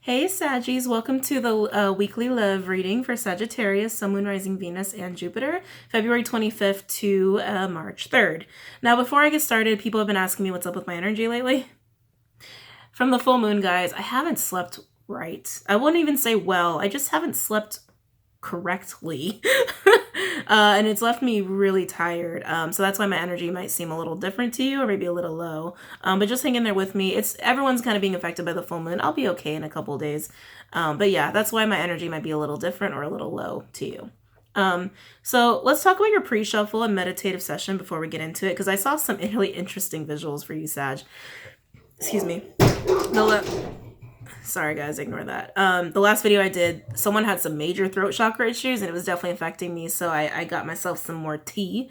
Hey Saggies, welcome to the weekly love reading for Sagittarius, Sun, Moon, Rising, Venus, and Jupiter, February 25th to March 3rd. Now, before I get started, people have been asking me what's up with my energy lately. From the full moon, guys, I haven't slept right. I wouldn't even say well, I just haven't slept correctly. And it's left me really tired. So that's why my energy might seem a little different to you, or maybe a little low. But just hang in there with me. Everyone's kind of being affected by the full moon. I'll be okay in a couple days. But yeah, that's why my energy might be a little different or a little low to you. So let's talk about your pre-shuffle and meditative session before we get into it, because I saw some really interesting visuals for you, Sag. Excuse me. Sorry guys, ignore that. The last video I did, someone had some major throat chakra issues and it was definitely affecting me, so I got myself some more tea.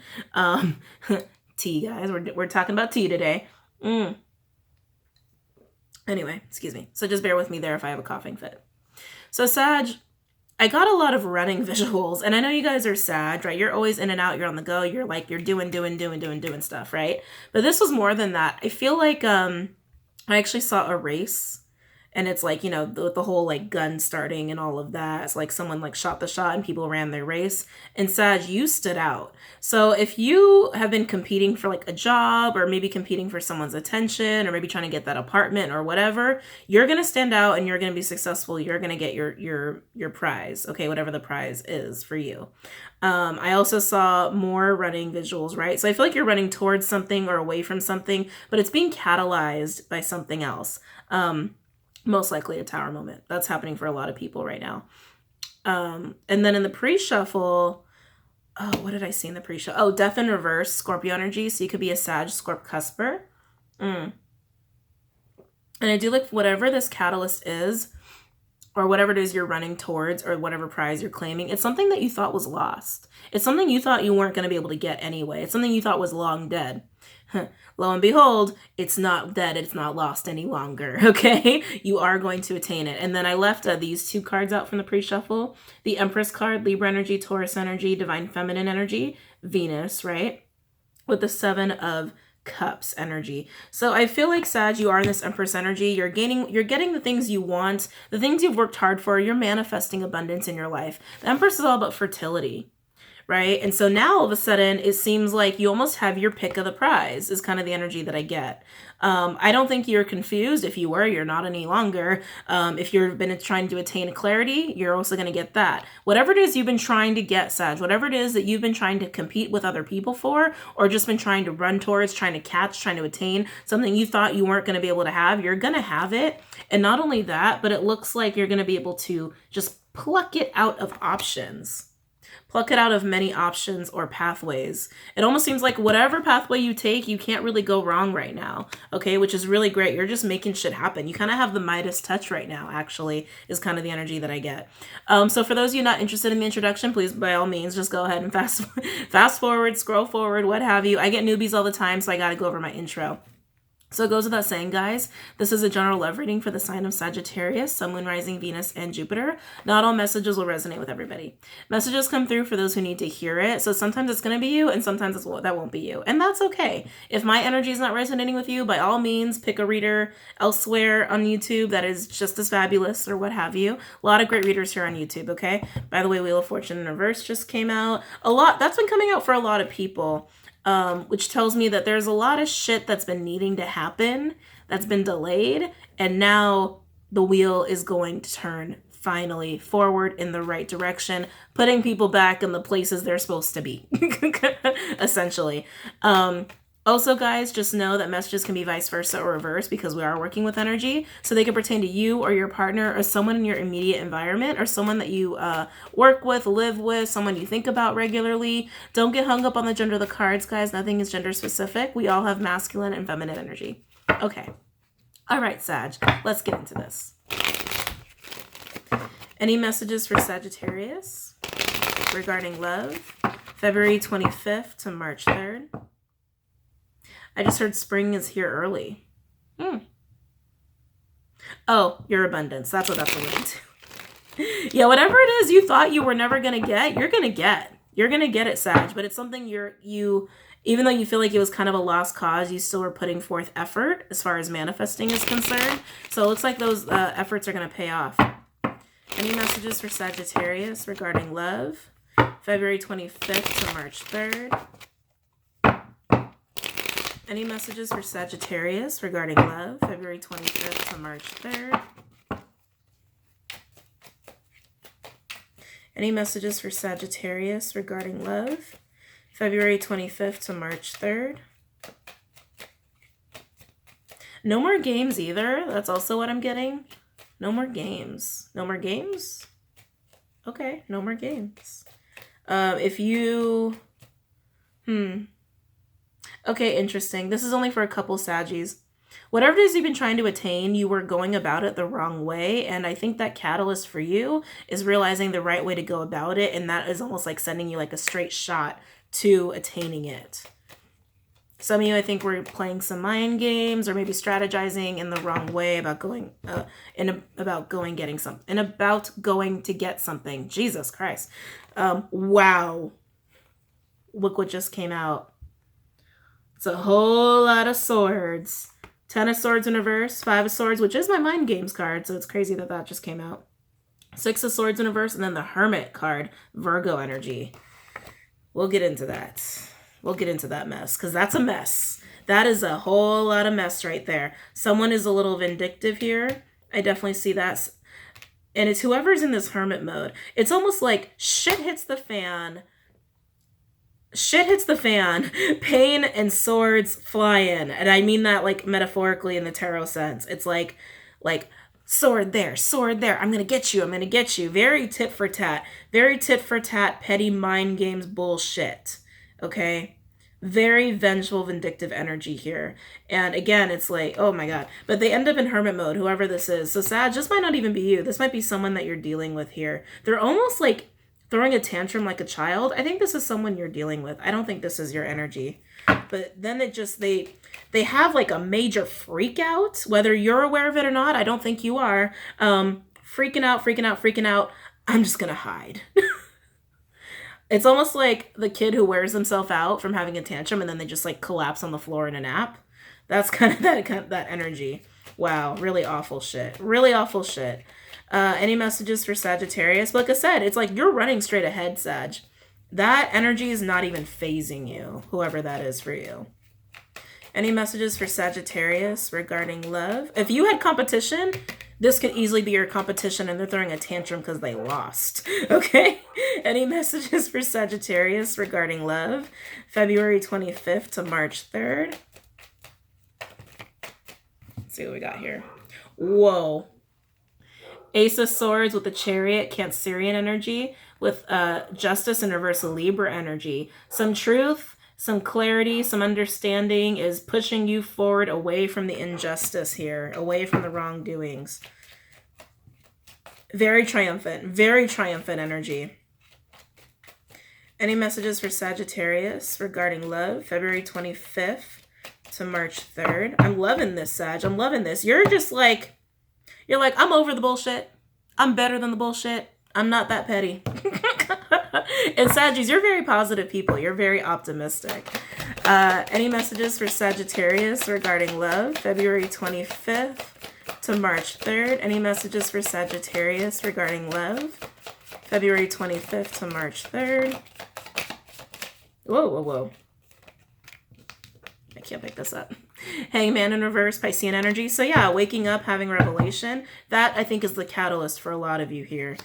Tea, guys, we're talking about tea today. Anyway, excuse me. So just bear with me there if I have a coughing fit. So Sag, I got a lot of running visuals, and I know you guys are Sag, right? You're always in and out, you're on the go, you're doing stuff, right? But this was more than that. I feel like I actually saw a race. And it's like, you know, the whole like gun starting and all of that. It's like someone like shot the shot and people ran their race. And Sag, you stood out. So if you have been competing for like a job, or maybe competing for someone's attention, or maybe trying to get that apartment or whatever, you're going to stand out and you're going to be successful. You're going to get your prize. Okay, whatever the prize is for you. I also saw more running visuals, right? So I feel like you're running towards something or away from something, but it's being catalyzed by something else. Most likely a tower moment. That's happening for a lot of people right now. And then in the pre-shuffle, oh, what did I see in the pre-shuffle? Oh, death in reverse, Scorpio energy. So you could be a Sag, Scorp, Cusper. And I do like whatever this catalyst is, or whatever it is you're running towards, or whatever prize you're claiming, it's something that you thought was lost. It's something you thought you weren't going to be able to get anyway. It's something you thought was long dead. Lo and behold, it's not dead. It's not lost any longer. Okay, you are going to attain it. And then I left these two cards out from the pre-shuffle: the Empress card, Libra energy, Taurus energy, Divine Feminine energy, Venus, right, with the Seven of Cups energy. So I feel like, Sag, you are in this Empress energy. You're getting the things you want, the things you've worked hard for. You're manifesting abundance in your life. The Empress is all about fertility. Right? And so now all of a sudden it seems like you almost have your pick of the prize, is kind of the energy that I get. I don't think you're confused. If you were, you're not any longer. If you've been trying to attain clarity, you're also going to get that. Whatever it is you've been trying to get, Sag, whatever it is that you've been trying to compete with other people for, or just been trying to run towards, trying to catch, trying to attain, something you thought you weren't going to be able to have, you're going to have it. And not only that, but it looks like you're going to be able to just pluck it out of options. Pluck it out of many options or pathways. It almost seems like whatever pathway you take, you can't really go wrong right now. Okay, which is really great. You're just making shit happen. You kind of have the Midas touch right now, actually, is kind of the energy that I get. So for those of you not interested in the introduction, please, by all means, just go ahead and fast forward, scroll forward, what have you. I get newbies all the time, so I got to go over my intro. So it goes without saying, guys, this is a general love reading for the sign of Sagittarius, Sun, Moon, Rising, Venus, and Jupiter. Not all messages will resonate with everybody. Messages come through for those who need to hear it. So sometimes it's going to be you, and sometimes that won't be you. And that's okay. If my energy is not resonating with you, by all means, pick a reader elsewhere on YouTube that is just as fabulous, or what have you. A lot of great readers here on YouTube, okay? By the way, Wheel of Fortune in reverse just came out. That's been coming out for a lot of people. Which tells me that there's a lot of shit that's been needing to happen, that's been delayed, and now the wheel is going to turn finally forward in the right direction, putting people back in the places they're supposed to be, essentially. Also, guys, just know that messages can be vice versa or reverse, because we are working with energy. So they can pertain to you or your partner or someone in your immediate environment, or someone that you work with, live with, someone you think about regularly. Don't get hung up on the gender of the cards, guys. Nothing is gender specific. We all have masculine and feminine energy. Okay. All right, Sag, let's get into this. Any messages for Sagittarius regarding love? February 25th to March 3rd. I just heard spring is here early. Oh, your abundance. That's what that's related to. Yeah, whatever it is you thought you were never going to get, you're going to get. You're going to get it, Sag, but it's something even though you feel like it was kind of a lost cause, you still were putting forth effort as far as manifesting is concerned. So it looks like those efforts are going to pay off. Any messages for Sagittarius regarding love? February 25th to March 3rd. Any messages for Sagittarius regarding love? February 25th to March 3rd. Any messages for Sagittarius regarding love? February 25th to March 3rd. No more games either. That's also what I'm getting. No more games. No more games? Okay, no more games. If you... Okay, interesting. This is only for a couple Saggies. Whatever it is you've been trying to attain, you were going about it the wrong way. And I think that catalyst for you is realizing the right way to go about it. And that is almost like sending you like a straight shot to attaining it. Some of you, I think, were playing some mind games or maybe strategizing in the wrong way about going to get something. Jesus Christ. Wow. Look what just came out. It's a whole lot of swords. 10 of swords in reverse, 5 of swords, which is my mind games card. So it's crazy that that just came out. 6 of swords in reverse, and then the hermit card, Virgo energy. We'll get into that. We'll get into that mess because that's a mess. That is a whole lot of mess right there. Someone is a little vindictive here. I definitely see that. And it's whoever's in this hermit mode. It's almost like shit hits the fan. Shit hits the fan, pain and swords fly in. And I mean that like metaphorically in the tarot sense. It's like sword there, I'm going to get you, I'm going to get you. Very tit for tat, petty mind games bullshit. Okay? Very vengeful, vindictive energy here. And again, it's like, oh my God. But they end up in hermit mode, whoever this is. So Sag, this might not even be you. This might be someone that you're dealing with here. They're almost like throwing a tantrum like a child. I think this is someone you're dealing with. I don't think this is your energy. But then it just, they have like a major freak out, whether you're aware of it or not. I don't think you are. Freaking out. I'm just going to hide. It's almost like the kid who wears themselves out from having a tantrum and then they just like collapse on the floor in a nap. That's kind of that energy. Wow. Really awful shit. Really awful shit. Any messages for Sagittarius? Like I said, it's like you're running straight ahead, Sag. That energy is not even phasing you, whoever that is for you. Any messages for Sagittarius regarding love? If you had competition, this could easily be your competition and they're throwing a tantrum because they lost. Okay? Any messages for Sagittarius regarding love? February 25th to March 3rd. Let's see what we got here. Whoa. Ace of Swords with the Chariot, Cancerian energy, with Justice and reverse Libra energy. Some truth, some clarity, some understanding is pushing you forward away from the injustice here, away from the wrongdoings. Very triumphant energy. Any messages for Sagittarius regarding love? February 25th to March 3rd. I'm loving this, Sag. I'm loving this. You're like, I'm over the bullshit. I'm better than the bullshit. I'm not that petty. And Saggies, you're very positive people. You're very optimistic. Any messages for Sagittarius regarding love? February 25th to March 3rd. Any messages for Sagittarius regarding love? February 25th to March 3rd. Whoa. I can't pick this up. Hangman in reverse, Piscean energy. So yeah, waking up, having revelation. That, I think, is the catalyst for a lot of you here.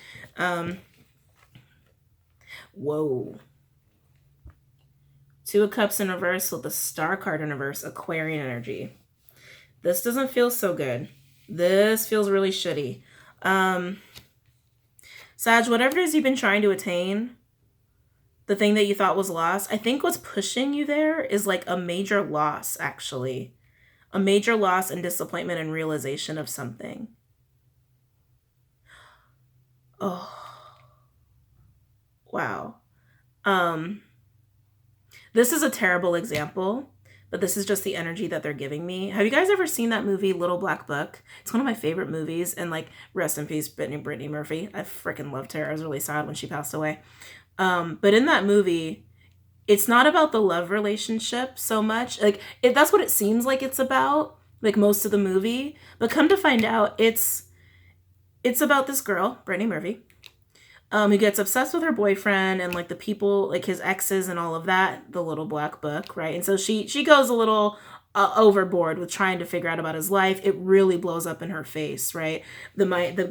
Whoa. 2 of Cups in reverse with the Star card in reverse, Aquarian energy. This doesn't feel so good. This feels really shitty. Sag, whatever it is you've been trying to attain, the thing that you thought was lost, I think what's pushing you there is like a major loss, actually. A major loss and disappointment and realization of something. Oh. Wow. This is a terrible example, but this is just the energy that they're giving me. Have you guys ever seen that movie, Little Black Book? It's one of my favorite movies, and like, rest in peace, Brittany Murphy. I freaking loved her. I was really sad when she passed away. But in that movie, it's not about the love relationship so much. Like, that's what it seems like it's about, like most of the movie. But come to find out, it's about this girl, Brittany Murphy, who gets obsessed with her boyfriend and like the people, like his exes and all of that, the little black book, right? And so she goes a little overboard with trying to figure out about his life. It really blows up in her face, right? The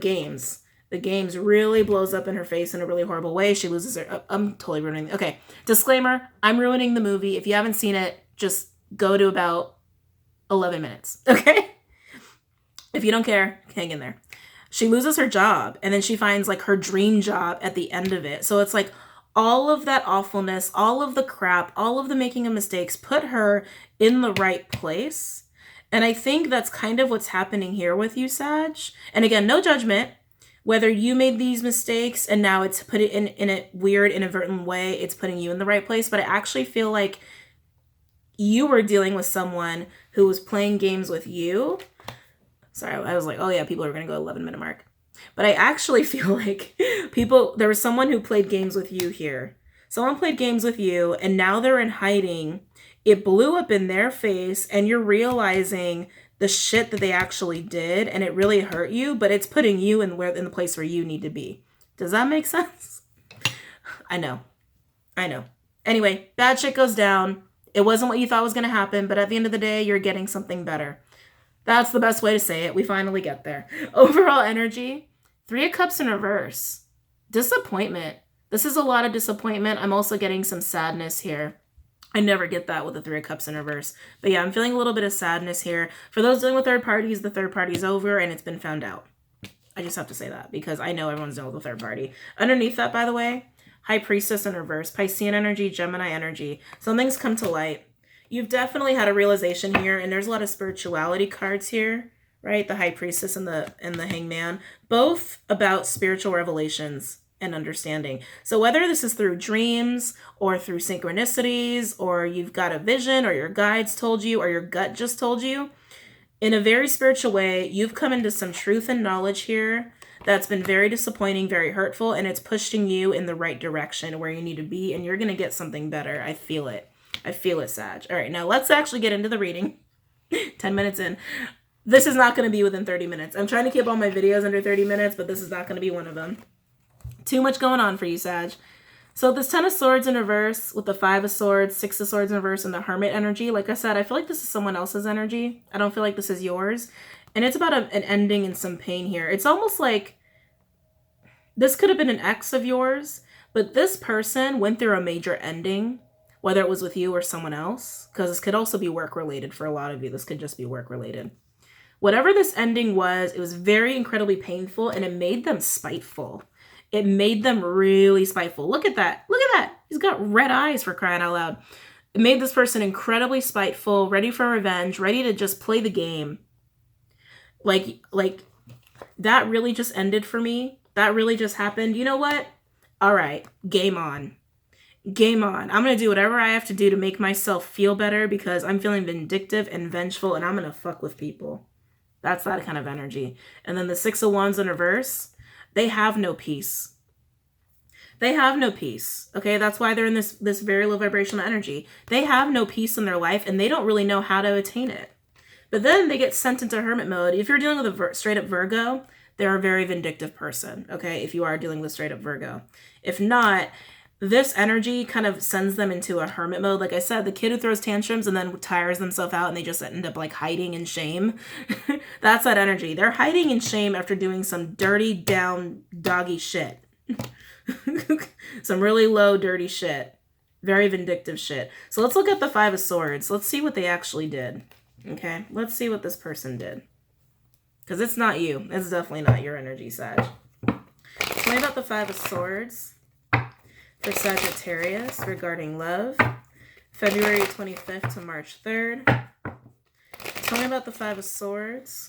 games really blows up in her face in a really horrible way. She loses her. I'm totally ruining. Okay, disclaimer: I'm ruining the movie. If you haven't seen it, just go to about 11 minutes. Okay, if you don't care, hang in there. She loses her job, and then she finds like her dream job at the end of it. So it's like all of that awfulness, all of the crap, all of the making of mistakes put her in the right place. And I think that's kind of what's happening here with you, Sag. And again, no judgment. Whether you made these mistakes and now it's put it in a weird, inadvertent way, it's putting you in the right place. But I actually feel like you were dealing with someone who was playing games with you. Sorry, I was like, oh yeah, people are going to go 11-minute mark. But I actually feel like there was someone who played games with you here. Someone played games with you and now they're in hiding. It blew up in their face and you're realizing the shit that they actually did and it really hurt you, but it's putting you in the place where you need to be. Does that make sense? I know. Anyway, bad shit goes down. It wasn't what you thought was going to happen, but at the end of the day, you're getting something better. That's the best way to say it. We finally get there. Overall energy, 3 of Cups in reverse. Disappointment. This is a lot of disappointment. I'm also getting some sadness here. I never get that with the 3 of Cups in reverse. But yeah, I'm feeling a little bit of sadness here. For those dealing with third parties, the third party's over and it's been found out. I just have to say that because I know everyone's dealing with a third party. Underneath that, by the way, High Priestess in reverse, Piscean energy, Gemini energy. Something's come to light. You've definitely had a realization here, and there's a lot of spirituality cards here, right? The High Priestess and the Hangman, both about spiritual revelations and understanding. So whether this is through dreams or through synchronicities, or you've got a vision, or your guides told you, or your gut just told you, in a very spiritual way, you've come into some truth and knowledge here that's been very disappointing, very hurtful, and it's pushing you in the right direction where you need to be, and you're going to get something better. I feel it. I feel it, Sag. All right, now let's actually get into the reading. 10 minutes in. This is not going to be within 30 minutes. I'm trying to keep all my videos under 30 minutes, but this is not going to be one of them. Too much going on for you, Sag. So this 10 of Swords in reverse with the 5 of Swords, 6 of Swords in reverse, and the Hermit energy. Like I said, I feel like this is someone else's energy. I don't feel like this is yours. And it's about an ending and some pain here. It's almost like this could have been an ex of yours, but this person went through a major ending, whether it was with you or someone else, because this could also be work-related for a lot of you. This could just be work-related. Whatever this ending was, it was very incredibly painful, and it made them spiteful. It made them really spiteful. Look at that. Look at that. He's got red eyes, for crying out loud. It made this person incredibly spiteful, ready for revenge, ready to just play the game. Like that really just ended for me. That really just happened. You know what? All right. Game on. Game on. I'm going to do whatever I have to do to make myself feel better because I'm feeling vindictive and vengeful and I'm going to fuck with people. That's that kind of energy. And then the 6 of Wands in reverse, they have no peace. They have no peace. Okay, that's why they're in this very low vibrational energy. They have no peace in their life and they don't really know how to attain it. But then they get sent into hermit mode. If you're dealing with a straight up Virgo, they're a very vindictive person. Okay, if you are dealing with straight up Virgo. If not, this energy kind of sends them into a hermit mode. Like I said, the kid who throws tantrums and then tires themselves out and they just end up like hiding in shame. That's that energy. They're hiding in shame after doing some dirty down doggy shit. Some really low dirty shit. Very vindictive shit. So let's look at the 5 of Swords. Let's see what they actually did. Okay, let's see what this person did. Because it's not you. It's definitely not your energy, Sag. Tell me about the 5 of Swords for Sagittarius regarding love, February 25th to March 3rd. Tell me about the 5 of Swords.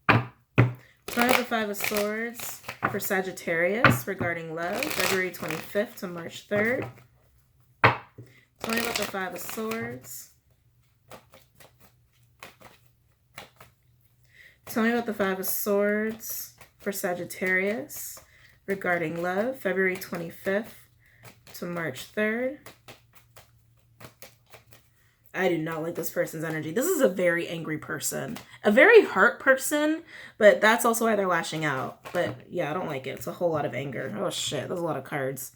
Tell me about the 5 of Swords for Sagittarius regarding love, February 25th to March 3rd. Tell me about the 5 of Swords. Tell me about the 5 of Swords for Sagittarius regarding love, February 25th to March 3rd. I do not like this person's energy. This is a very angry person. A very hurt person, but that's also why they're lashing out. But yeah, I don't like it. It's a whole lot of anger. Oh shit, there's a lot of cards.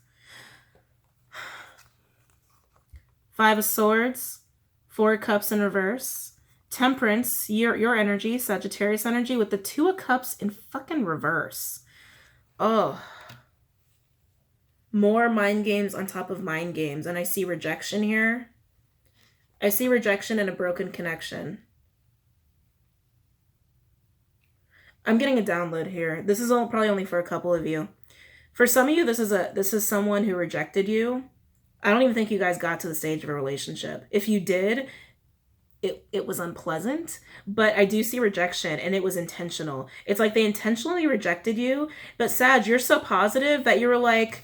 5 of Swords, 4 Cups in reverse, Temperance, your energy, Sagittarius energy, with the 2 of Cups in fucking reverse. Oh. More mind games on top of mind games. And I see rejection here. I see rejection and a broken connection. I'm getting a download here. This is probably only for a couple of you. For some of you, this is someone who rejected you. I don't even think you guys got to the stage of a relationship. If you did, it was unpleasant, but I do see rejection and it was intentional. It's like they intentionally rejected you, but Sag, you're so positive that you were like,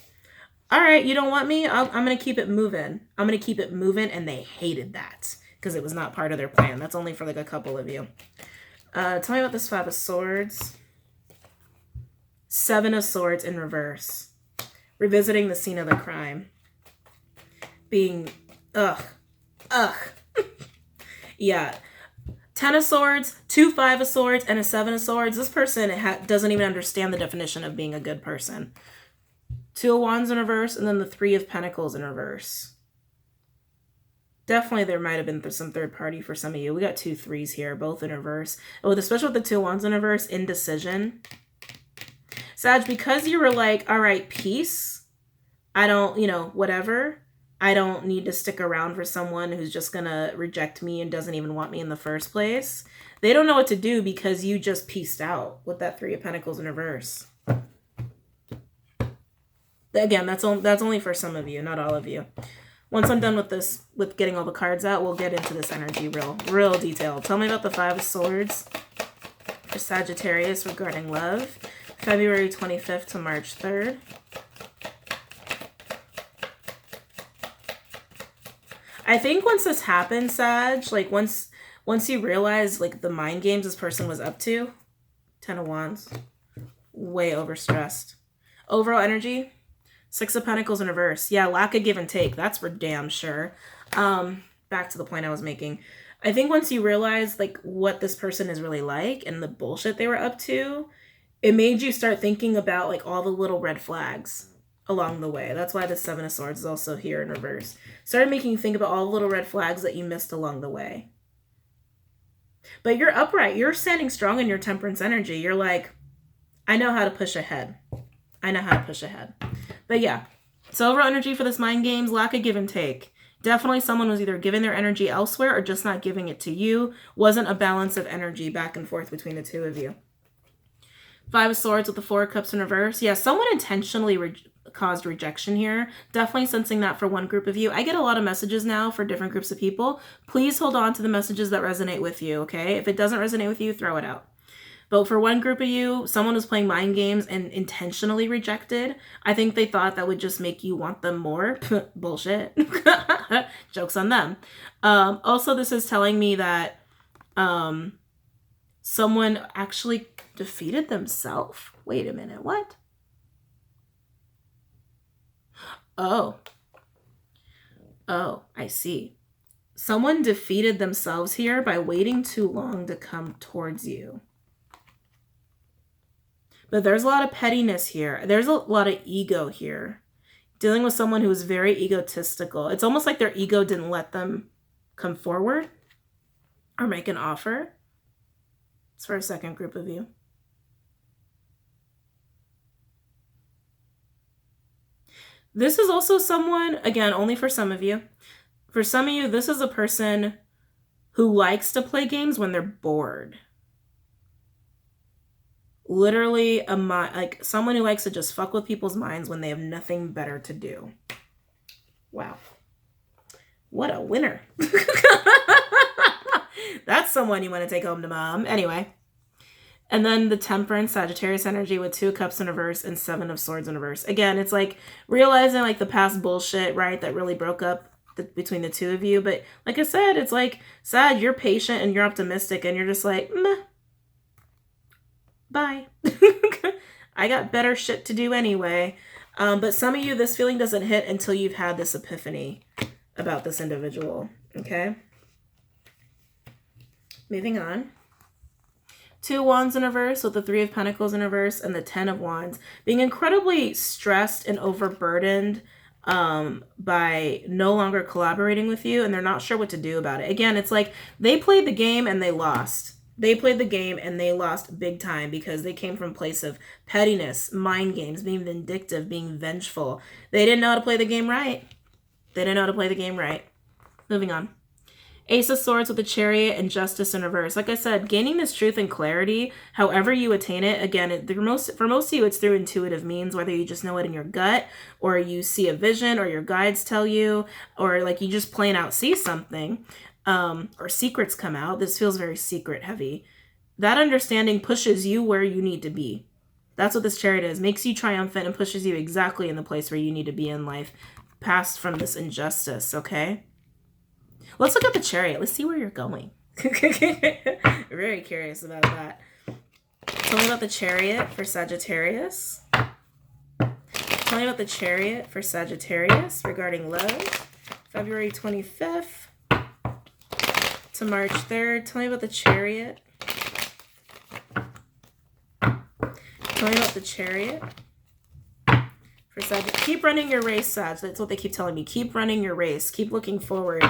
all right, you don't want me? I'm going to keep it moving. I'm going to keep it moving, and they hated that because it was not part of their plan. That's only for like a couple of you. Tell me about this 5 of Swords. 7 of Swords in reverse. Revisiting the scene of the crime. Being, ugh. Yeah. 10 of Swords, 2 5 of Swords, and a 7 of Swords. This person doesn't even understand the definition of being a good person. 2 of Wands in reverse, and then the 3 of Pentacles in reverse. Definitely there might have been some third party for some of you. We got 2 3s here, both in reverse. Oh, especially with the 2 of Wands in reverse, indecision. Sag, because you were like, all right, peace. I don't, whatever. I don't need to stick around for someone who's just going to reject me and doesn't even want me in the first place. They don't know what to do because you just peaced out with that 3 of Pentacles in reverse. Again, that's only for some of you, not all of you. Once I'm done with this, with getting all the cards out, we'll get into this energy real detailed. Tell me about the 5 of Swords for Sagittarius regarding love. February 25th to March 3rd. I think once this happened, Sag, like once you realize like the mind games this person was up to, 10 of Wands, way overstressed. Overall energy, 6 of Pentacles in reverse. Yeah, lack of give and take. That's for damn sure. Back to the point I was making. I think once you realize like what this person is really like and the bullshit they were up to, it made you start thinking about like all the little red flags along the way. That's why the 7 of Swords is also here in reverse. Started making you think about all the little red flags that you missed along the way. But you're upright. You're standing strong in your Temperance energy. You're like, I know how to push ahead. I know how to push ahead. But yeah, so overall energy for this mind games, lack of give and take. Definitely someone was either giving their energy elsewhere or just not giving it to you. Wasn't a balance of energy back and forth between the two of you. 5 of Swords with the 4 of Cups in reverse. Yeah, someone intentionally caused rejection here. Definitely sensing that for one group of you. I get a lot of messages now for different groups of people. Please hold on to the messages that resonate with you, okay? If it doesn't resonate with you, throw it out. But for one group of you, someone was playing mind games and intentionally rejected. I think they thought that would just make you want them more. Bullshit. Joke's on them. Also, this is telling me that someone actually defeated themselves. Wait a minute, what? Oh, I see. Someone defeated themselves here by waiting too long to come towards you. But there's a lot of pettiness here. There's a lot of ego here. Dealing with someone who is very egotistical. It's almost like their ego didn't let them come forward or make an offer. It's for a second group of you. This is also someone, again, only for some of you. For some of you, this is a person who likes to play games when they're bored. Literally, like someone who likes to just fuck with people's minds when they have nothing better to do. Wow. What a winner. That's someone you want to take home to mom. Anyway. And then the Temperance, Sagittarius energy with 2 cups in reverse and 7 of Swords in reverse. Again, it's like realizing like the past bullshit, right? That really broke up between the two of you. But like I said, it's like, Sag, you're patient and you're optimistic and you're just like, meh. Bye. I got better shit to do anyway. But some of you, this feeling doesn't hit until you've had this epiphany about this individual. Okay. Moving on. 2 Wands in reverse with the 3 of Pentacles in reverse and the 10 of Wands. Being incredibly stressed and overburdened by no longer collaborating with you, and they're not sure what to do about it. Again, it's like they played the game and they lost. They played the game and they lost big time because they came from a place of pettiness, mind games, being vindictive, being vengeful. They didn't know how to play the game right. They didn't know how to play the game right. Moving on. Ace of Swords with the Chariot and Justice in reverse. Like I said, gaining this truth and clarity, however you attain it, again, for most of you, it's through intuitive means, whether you just know it in your gut, or you see a vision, or your guides tell you, or like you just plain out see something, or secrets come out. This feels very secret heavy. That understanding pushes you where you need to be. That's what this Chariot is. Makes you triumphant and pushes you exactly in the place where you need to be in life, past from this injustice, okay? Let's look at the Chariot. Let's see where you're going. Very curious about that. Tell me about the Chariot for Sagittarius. Tell me about the Chariot for Sagittarius regarding love. February 25th to March 3rd. Tell me about the Chariot. Tell me about the Chariot for Sag. Keep running your race, Sag. That's what they keep telling me. Keep running your race. Keep looking forward.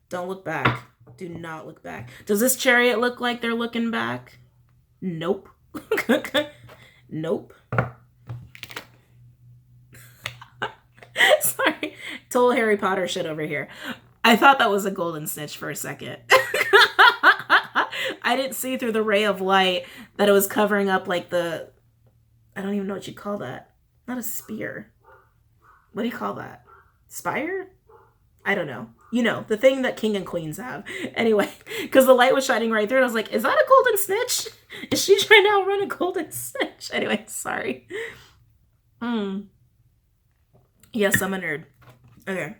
Don't look back. Do not look back. Does this Chariot look like they're looking back? Nope. Nope. Sorry. Total Harry Potter shit over here. I thought that was a golden snitch for a second. I didn't see through the ray of light that it was covering up like the... I don't even know what you call that. Not a spear. What do you call that? Spire? I don't know. You know, the thing that king and queens have. Anyway, because the light was shining right through it, I was like, is that a golden snitch? Is she trying to outrun a golden snitch? Anyway, sorry. Yes, I'm a nerd. Okay.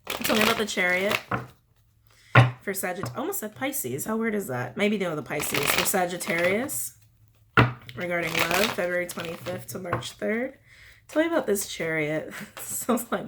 Tell me about the Chariot for Sagittarius. Almost said Pisces. How weird is that? Maybe they know the Pisces. For Sagittarius regarding love, February 25th to March 3rd. Tell me about this Chariot. Sounds like...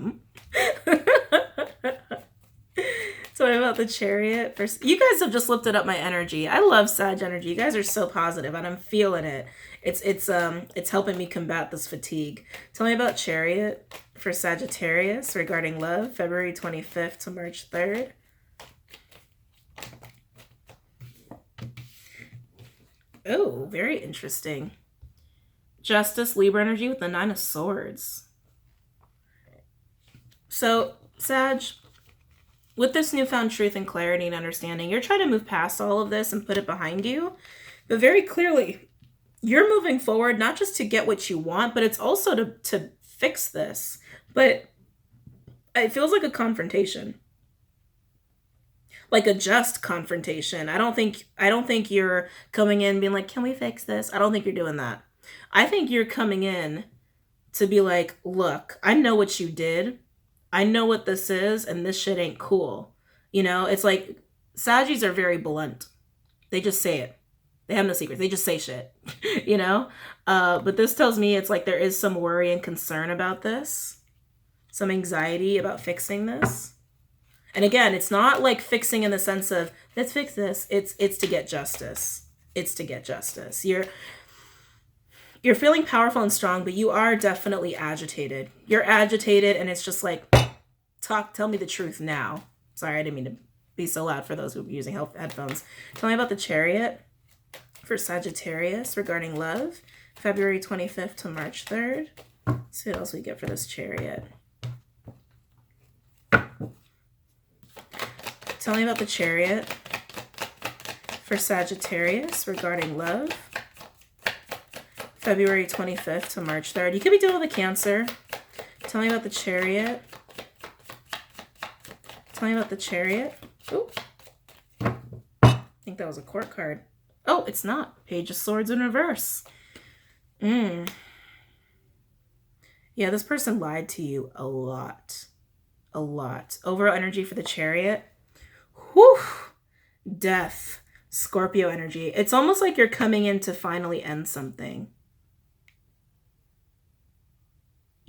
Tell me about the Chariot. You guys have just lifted up my energy. I love Sag energy. You guys are so positive, and I'm feeling it. It's helping me combat this fatigue. Tell me about Chariot for Sagittarius regarding love, February 25th to March 3rd. Oh, very interesting. Justice, Libra energy with the 9 of Swords. So, Sag, with this newfound truth and clarity and understanding, you're trying to move past all of this and put it behind you. But very clearly, you're moving forward, not just to get what you want, but it's also to fix this. But it feels like a confrontation. Like a just confrontation. I don't think you're coming in being like, can we fix this? I don't think you're doing that. I think you're coming in to be like, look, I know what you did. I know what this is, and this shit ain't cool. You know, it's like Saggies are very blunt. They just say it. They have no secrets. They just say shit, you know? But this tells me it's like there is some worry and concern about this. Some anxiety about fixing this. And again, it's not like fixing in the sense of, let's fix this. It's to get justice. It's to get justice. You're feeling powerful and strong, but you are definitely agitated. You're agitated, and it's just like, tell me the truth now. Sorry, I didn't mean to be so loud for those who are using headphones. Tell me about the Chariot for Sagittarius regarding love, February 25th to March 3rd. Let's see what else we get for this Chariot. Tell me about the Chariot for Sagittarius regarding love, February 25th to March 3rd. You could be dealing with a Cancer. Tell me about the Chariot. Tell me about the Chariot. Oh, I think that was a court card. Oh, it's not. Page of Swords in reverse. Yeah, this person lied to you a lot. A lot. Overall energy for the Chariot. Whew. Death. Scorpio energy. It's almost like you're coming in to finally end something.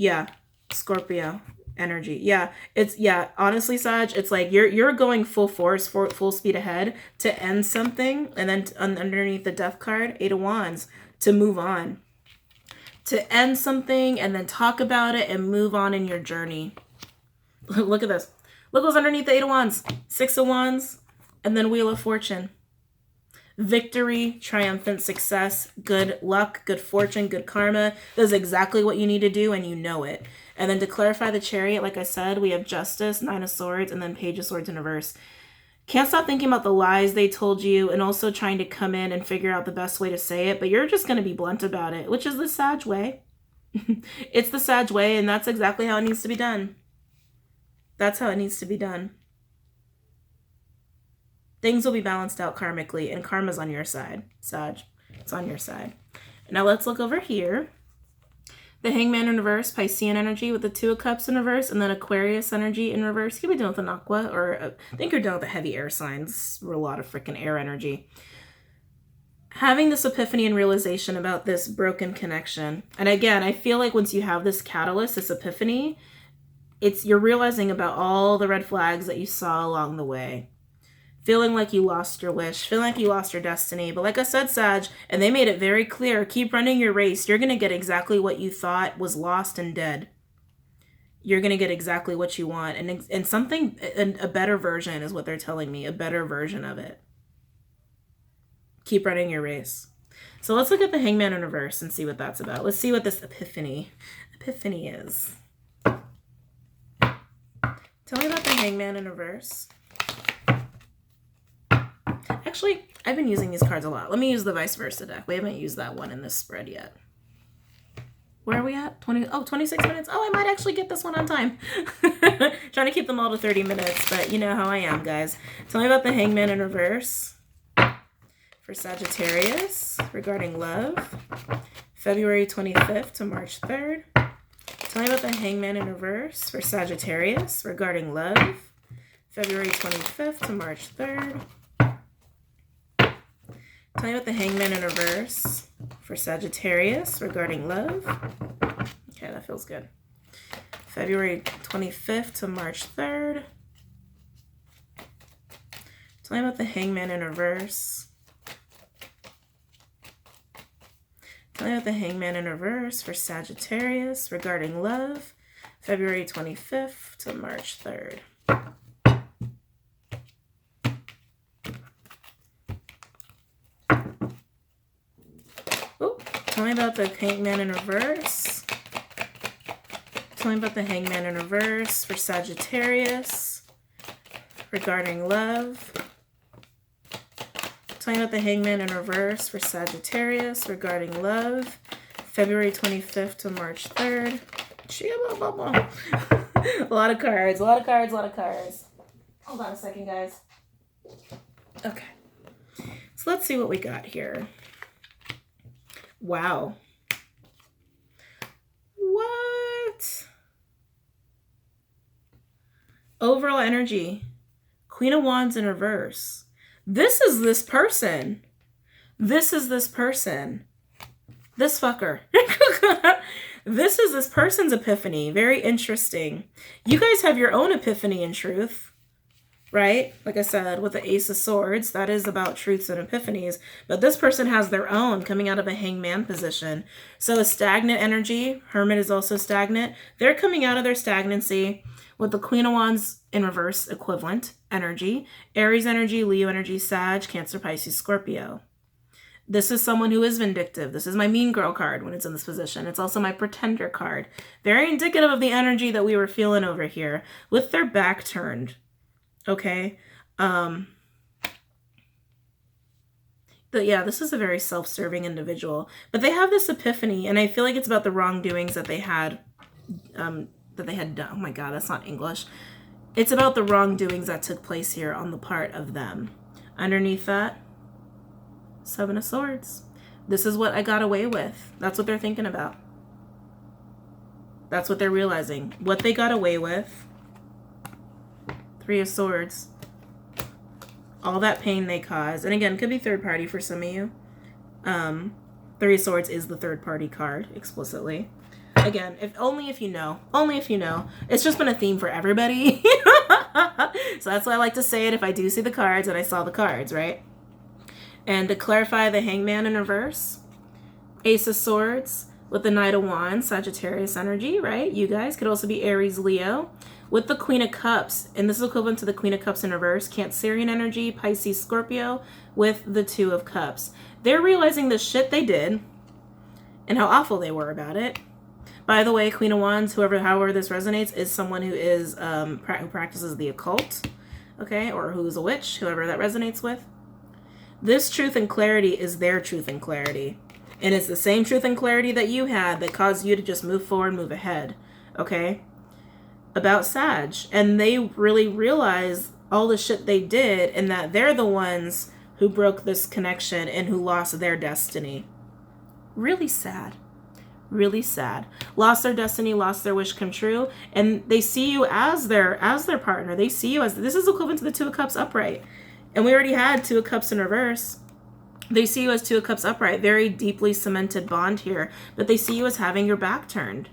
Yeah, Scorpio energy. Yeah, it's, yeah, honestly, Sag, it's like you're going full force, full speed ahead to end something, and then underneath the Death card, 8 of Wands, to move on. To end something and then talk about it and move on in your journey. Look at this. Look what's underneath the 8 of Wands. 6 of Wands, and then Wheel of Fortune. Victory, triumphant success, good luck, good fortune, good karma. This is exactly what you need to do, and you know it. And then to clarify the Chariot, like I said, we have Justice, 9 of Swords, and then Page of Swords in reverse. Can't stop thinking about the lies they told you, and also trying to come in and figure out the best way to say it, but you're just going to be blunt about it, which is the Sag way. It's the Sag way, and that's exactly how it needs to be done. That's how it needs to be done. Things will be balanced out karmically, and karma's on your side, Sag. It's on your side. Now let's look over here. The Hangman in reverse, Piscean energy with the 2 of Cups in reverse, and then Aquarius energy in reverse. You could be dealing with an Aqua, or I think you're dealing with the heavy air signs. We're a lot of freaking air energy. Having this epiphany and realization about this broken connection. And again, I feel like once you have this catalyst, this epiphany, you're realizing about all the red flags that you saw along the way. Feeling like you lost your wish, feeling like you lost your destiny. But like I said, Sag, and they made it very clear, keep running your race. You're going to get exactly what you thought was lost and dead. You're going to get exactly what you want. And something, a better version is what they're telling me, a better version of it. Keep running your race. So let's look at the Hangman in reverse and see what that's about. Let's see what this epiphany is. Tell me about the Hangman in reverse. Actually, I've been using these cards a lot. Let me use the vice versa deck. We haven't used that one in this spread yet. Where are we at? 26 minutes. Oh, I might actually get this one on time. Trying to keep them all to 30 minutes, but you know how I am, guys. Tell me about the Hangman in reverse for Sagittarius regarding love. February 25th to March 3rd. Tell me about the Hangman in reverse for Sagittarius regarding love. February 25th to March 3rd. Tell me about the Hangman in reverse for Sagittarius regarding love. Okay, that feels good. February 25th to March 3rd. Tell me about the Hangman in reverse. Tell me about the Hangman in reverse for Sagittarius regarding love. February 25th to March 3rd. Tell me about the Hangman in reverse. Tell me about the Hangman in reverse for Sagittarius regarding love. Tell me about the Hangman in reverse for Sagittarius regarding love. February 25th to March 3rd. A lot of cards, a lot of cards, a lot of cards. Hold on a second, guys. Okay. So let's see what we got here. Wow. What? Overall energy. Queen of Wands in reverse. This is this person. This is this person. This fucker. This is this person's epiphany. Very interesting. You guys have your own epiphany in truth. Right? Like I said, with the Ace of Swords, that is about truths and epiphanies. But this person has their own coming out of a hangman position. So a stagnant energy, Hermit is also stagnant. They're coming out of their stagnancy with the Queen of Wands in reverse equivalent energy. Aries energy, Leo energy, Sag, Cancer, Pisces, Scorpio. This is someone who is vindictive. This is my mean girl card when it's in this position. It's also my pretender card. Very indicative of the energy that we were feeling over here with their back turned. Okay. But yeah, this is a very self-serving individual, but they have this epiphany, and I feel like it's about the wrongdoings that they had done. Oh my God, that's not English. It's about the wrongdoings that took place here on the part of them. Underneath that, 7 of Swords. This is what I got away with. That's what they're thinking about. That's what they're realizing. What they got away with. 3 of Swords. All that pain they caused. And again, could be third party for some of you. 3 of Swords is the third party card, explicitly. Again, if you know. Only if you know. It's just been a theme for everybody. So that's why I like to say it if I do see the cards and I saw the cards, right? And to clarify, the Hangman in reverse, Ace of Swords with the Knight of Wands, Sagittarius energy, right? You guys could also be Aries, Leo. With the Queen of Cups, and this is equivalent to the Queen of Cups in reverse, Cancerian energy, Pisces, Scorpio, with the Two of Cups. They're realizing the shit they did and how awful they were about it. By the way, Queen of Wands, however this resonates, is someone who is who practices the occult, okay, or who's a witch, whoever that resonates with. This truth and clarity is their truth and clarity, and it's the same truth and clarity that you had that caused you to just move forward, move ahead, okay, about Sag. And they really realize all the shit they did, and that they're the ones who broke this connection and who lost their destiny. Really sad. Really sad. Lost their destiny, lost their wish come true, and they see you as their partner. They see you as, this is equivalent to the Two of Cups upright. And we already had Two of Cups in reverse. They see you as Two of Cups upright. Very deeply cemented bond here. But they see you as having your back turned.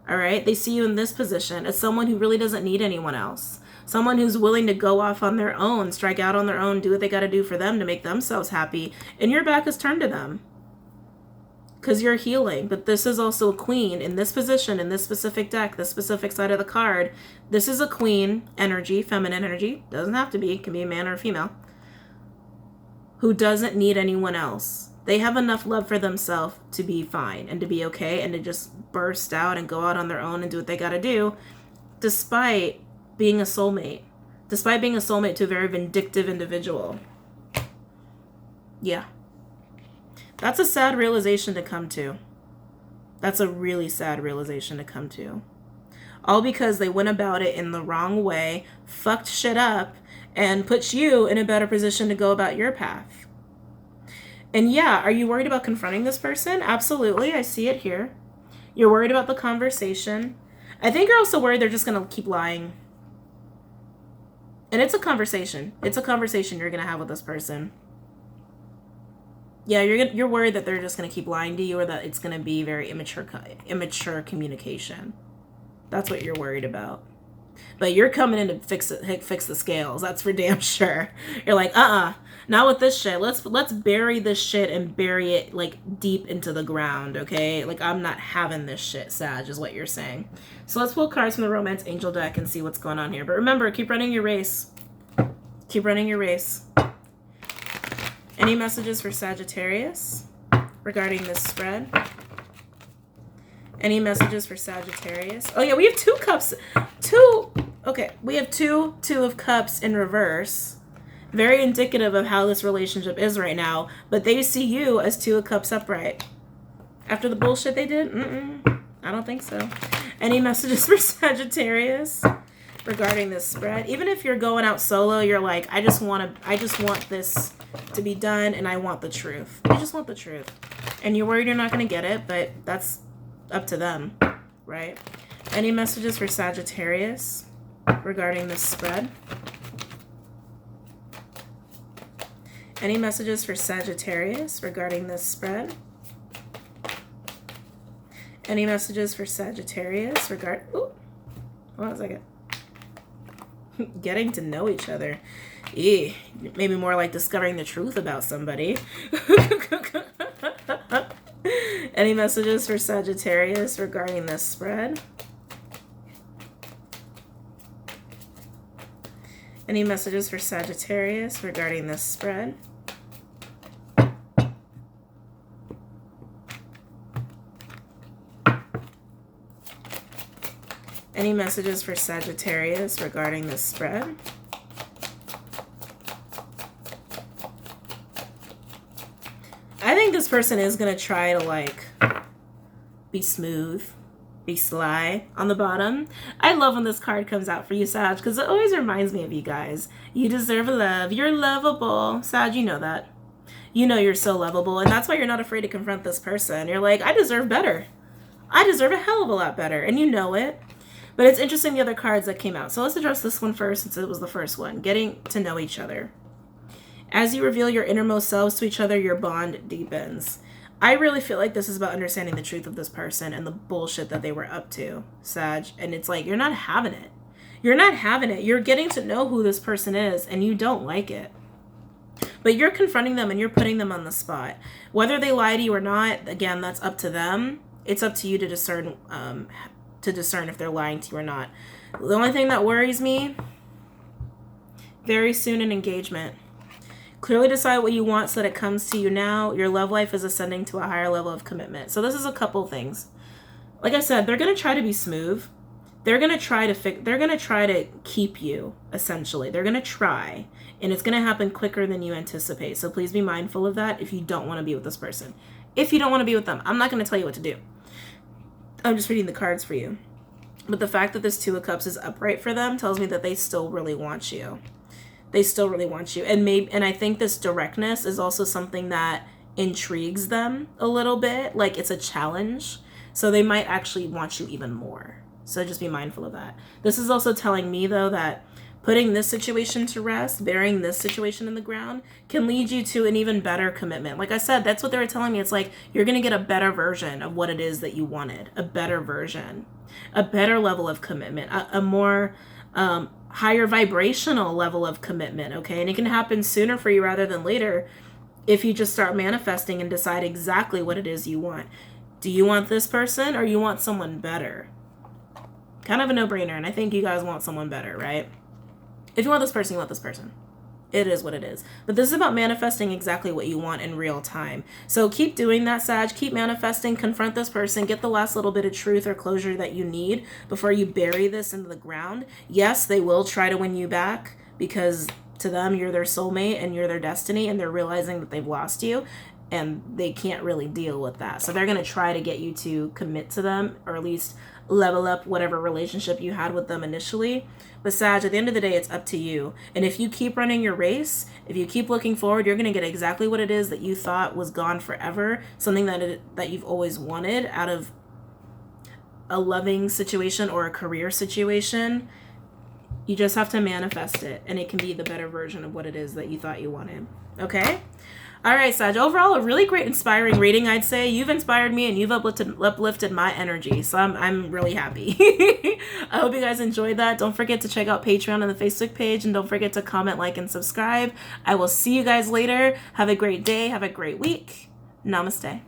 All right? They see you in this position as someone who really doesn't need anyone else. Someone who's willing to go off on their own, strike out on their own, do what they got to do for them to make themselves happy. And your back is turned to them. Because you're healing. But this is also a queen in this position, in this specific deck, this specific side of the card. This is a queen energy, feminine energy. Doesn't have to be. It can be a man or a female. Who doesn't need anyone else. They have enough love for themselves to be fine and to be okay and to just burst out and go out on their own and do what they got to do, despite being a soulmate. Despite being a soulmate to a very vindictive individual. Yeah. That's a sad realization to come to. That's a really sad realization to come to. All because they went about it in the wrong way, fucked shit up, and put you in a better position to go about your path. And yeah, are you worried about confronting this person? Absolutely, I see it here. You're worried about the conversation. I think you're also worried they're just going to keep lying. And it's a conversation. It's a conversation you're going to have with this person. Yeah, you're worried that they're just going to keep lying to you, or that it's going to be very immature communication. That's what you're worried about. But you're coming in to fix the scales. That's for damn sure. You're like, not with this shit. Let's bury this shit and bury it like deep into the ground, okay? Like, I'm not having this shit, Sag, is what you're saying. So let's pull cards from the Romance Angel deck and see what's going on here. But remember, keep running your race. Keep running your race. Any messages for Sagittarius regarding this spread? Any messages for Sagittarius? Oh yeah, we have two cups. Okay, we have two of cups in reverse. Very indicative of how this relationship is right now. But they see you as Two of Cups upright. After the bullshit they did? I don't think so. Any messages for Sagittarius regarding this spread? Even if you're going out solo, you're like, I just want this to be done, and I want the truth. You just want the truth. And you're worried you're not going to get it, but that's up to them, right? Any messages for Sagittarius regarding this spread? Any messages for Sagittarius regarding this spread? Any messages for Sagittarius regarding... Ooh, hold on a second. Getting to know each other. Maybe more like discovering the truth about somebody. Any messages for Sagittarius regarding this spread? Any messages for Sagittarius regarding this spread? Any messages for Sagittarius regarding this spread? I think this person is going to try to, like, be smooth, be sly on the bottom. I love when this card comes out for you, Sag, because it always reminds me of you guys. You deserve love. You're lovable. Sag, you know that. You know you're so lovable, and that's why you're not afraid to confront this person. You're like, I deserve better. I deserve a hell of a lot better, and you know it. But it's interesting the other cards that came out. So let's address this one first, since it was the first one. Getting to know each other. As you reveal your innermost selves to each other, your bond deepens. I really feel like this is about understanding the truth of this person and the bullshit that they were up to, Sag. And it's like, you're not having it. You're not having it. You're getting to know who this person is, and you don't like it. But you're confronting them and you're putting them on the spot. Whether they lie to you or not, again, that's up to them. It's up to you to discern if they're lying to you or not. The only thing that worries me, very soon an engagement. Clearly decide what you want so that it comes to you now. Your love life is ascending to a higher level of commitment. So this is a couple things. Like I said, they're going to try to be smooth. They're going to try to keep you, essentially. They're going to try, and it's going to happen quicker than you anticipate. So please be mindful of that if you don't want to be with this person. If you don't want to be with them, I'm not going to tell you what to do. I'm just reading the cards for you. But the fact that this Two of Cups is upright for them tells me that they still really want you. They still really want you. And I think this directness is also something that intrigues them a little bit. Like, it's a challenge. So they might actually want you even more. So just be mindful of that. This is also telling me, though, that putting this situation to rest, burying this situation in the ground, can lead you to an even better commitment. Like I said, that's what they were telling me. It's like you're going to get a better version of what it is that you wanted. A better version. A better level of commitment. A more higher vibrational level of commitment, okay? And it can happen sooner for you rather than later if you just start manifesting and decide exactly what it is you want. Do you want this person or you want someone better? Kind of a no-brainer, and I think you guys want someone better, right? If you want this person, you want this person. It is what it is. But this is about manifesting exactly what you want in real time. So keep doing that, Sag. Keep manifesting. Confront this person. Get the last little bit of truth or closure that you need before you bury this into the ground. Yes, they will try to win you back because to them, you're their soulmate and you're their destiny, and they're realizing that they've lost you. And they can't really deal with that. So they're going to try to get you to commit to them, or at least level up whatever relationship you had with them initially. But Sag, at the end of the day, it's up to you. And if you keep running your race, if you keep looking forward, you're going to get exactly what it is that you thought was gone forever. Something that you've always wanted out of a loving situation or a career situation. You just have to manifest it, and it can be the better version of what it is that you thought you wanted. Okay? All right, Sag. Overall, a really great, inspiring reading, I'd say. You've inspired me, and you've uplifted my energy, so I'm really happy. I hope you guys enjoyed that. Don't forget to check out Patreon and the Facebook page, and don't forget to comment, like, and subscribe. I will see you guys later. Have a great day. Have a great week. Namaste.